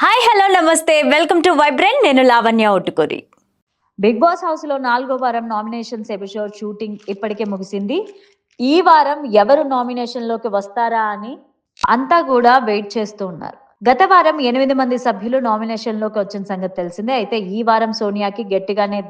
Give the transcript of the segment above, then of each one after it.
Hi hello నమస్తే welcome to vibrant. నేను Lavanya ఒట్టుకూరి. Big boss house లో 4వ వారం నామినేషన్స్ ఎపిసోడ్ షూటింగ్ ఇప్పటికే ముగిసింది. ఈ వారం ఎవరు నామినేషన్ లోకి వస్తారా అని అంతా కూడా వెయిట్ చేస్తూ ఉన్నారు. గత వారం 8 మంది సభ్యులు నామినేషన్ లోకి వచ్చిన సంగతి తెలిసిందే. అయితే ఈ వారం సోనియాకి గట్టిగానే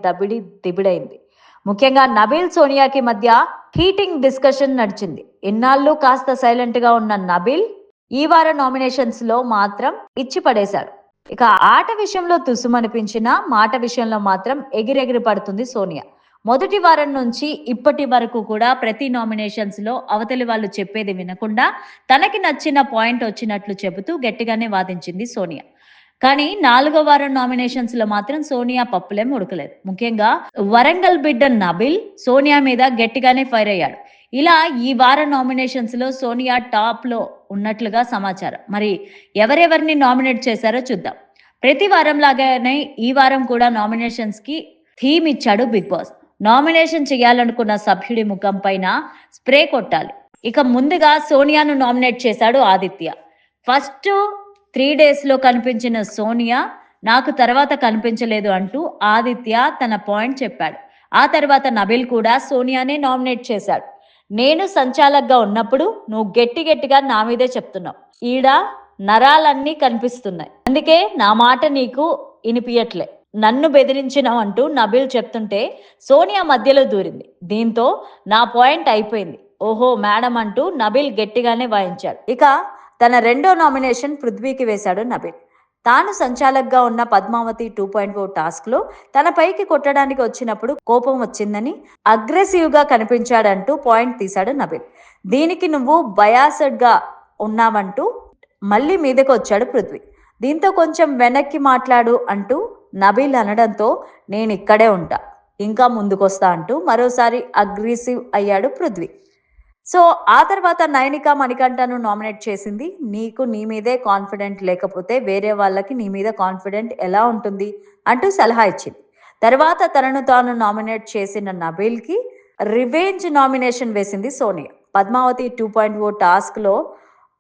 దిబిడైంది. ముఖ్యంగా నబీల్ సోనియాకి మధ్య హీటింగ్ డిస్కషన్ నడిచింది. ఇన్నాళ్ళు కాస్త సైలెంట్ గా ఉన్న నబీల్ ఈ వారం నామినేషన్స్ లో మాత్రం ఇచ్చి పడేశాడు. ఇక ఆట విషయంలో తుసుమనిపించిన మాట విషయంలో మాత్రం ఎగిరెగిరి పడుతుంది సోనియా. మొదటి వారం నుంచి ఇప్పటి వరకు కూడా ప్రతి నామినేషన్స్ లో అవతలి వాళ్ళు చెప్పేది వినకుండా తనకి నచ్చిన పాయింట్ వచ్చినట్లు చెబుతూ గట్టిగానే వాదించింది సోనియా. కానీ 4వ వారం నామినేషన్స్ లో మాత్రం సోనియా పప్పులేం ఉడకలేదు. ముఖ్యంగా వరంగల్ బిడ్డ నబిల్ సోనియా మీద గట్టిగానే ఫైర్ అయ్యాడు. ఇలా ఈ వారం నామినేషన్స్ లో సోనియా టాప్ లో ఉన్నట్లుగా సమాచారం. మరి ఎవరెవరిని నామినేట్ చేశారో చూద్దాం. ప్రతి వారం లాగానే ఈ వారం కూడా నామినేషన్స్ కి థీమ్ ఇచ్చాడు బిగ్ బాస్. నామినేషన్ చేయాలనుకున్న సభ్యుడి ముఖం పైన స్ప్రే కొట్టాలి. ఇక ముందుగా సోనియాను నామినేట్ చేశాడు ఆదిత్య. ఫస్ట్ 3 days లో కనిపించిన సోనియా నాకు తర్వాత కనిపించలేదు అంటూ ఆదిత్య తన పాయింట్ చెప్పాడు. ఆ తర్వాత నబిల్ కూడా సోనియానే నామినేట్ చేశాడు. నేను సంచాలకుగా ఉన్నప్పుడు నువ్వు గట్టిగా నా మీదే చెప్తున్నావు. ఈడ నరాలన్నీ కనిపిస్తున్నాయి, అందుకే నా మాట నీకు వినిపియట్లే, నన్ను బెదిరించినావు అంటూ నబిల్ చెప్తుంటే సోనియా మధ్యలో దూరింది. దీంతో నా పాయింట్ అయిపోయింది, ఓహో మేడం అంటూ నబిల్ గట్టిగానే వాయించాడు. ఇక తన రెండో నామినేషన్ పృథ్వీకి వేశాడు నబిల్. తాను సంచాలకుగా ఉన్న పద్మావతి 2.0 టాస్క్ లో తన పైకి కొట్టడానికి వచ్చినప్పుడు కోపం వచ్చిందని అగ్రెసివ్ గా కనిపించాడంటూ పాయింట్ తీశాడు నబిల్. దీనికి నువ్వు బయాసడ్ గా ఉన్నావంటూ మళ్ళీ మీదకి వచ్చాడు పృథ్వీ. దీంతో కొంచెం వెనక్కి మాట్లాడు అంటూ నబిల్ అనడంతో నేను ఇక్కడే ఉంటా, ఇంకా ముందుకొస్తా అంటూ మరోసారి అగ్రెసివ్ అయ్యాడు పృథ్వీ. సో ఆ తర్వాత నైనిక మణికంఠను నామినేట్ చేసింది. నీకు నీ మీదే కాన్ఫిడెంట్ లేకపోతే వేరే వాళ్ళకి నీ మీద కాన్ఫిడెంట్ ఎలా ఉంటుంది అంటూ సలహా ఇచ్చింది. తర్వాత తనను తాను నామినేట్ చేసిన నబీల్కి రివెంజ్ నామినేషన్ వేసింది సోనియా. పద్మావతి 2.0 టాస్క్ లో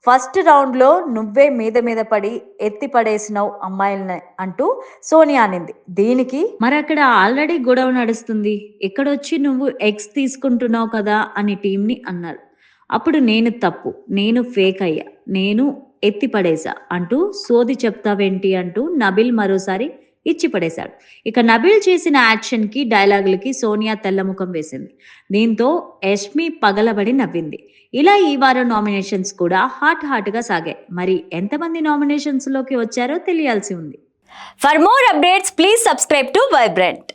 ఫస్ట్ రౌండ్ లో నువ్వే మీద పడి ఎత్తి పడేసినావు అమ్మాయిలని అంటూ సోనియా అనింది. దీనికి మరి అక్కడ ఆల్రెడీ గొడవ నడుస్తుంది, ఇక్కడొచ్చి నువ్వు ఎగ్స్ తీసుకుంటున్నావు కదా అని టీంని అన్నారు. అప్పుడు నేను తప్పు, నేను ఫేక్ అయ్యా, నేను ఎత్తి పడేసా అంటూ సోది చెప్తావేంటి అంటూ నబిల్ మరోసారి ఇచ్చి పడేశాడు. ఇక నబిల్ చేసిన యాక్షన్ కి డైలాగులకి సోనియా తెల్లముఖం వేసింది. దీంతో యష్మి పగలబడి నవ్వింది. ఇలా ఈ వారం నామినేషన్స్ కూడా హాట్ గా సాగాయి. మరి ఎంతమంది నామినేషన్స్ లోకి వచ్చారో తెలియాల్సి ఉంది. For more updates please subscribe to vibrant.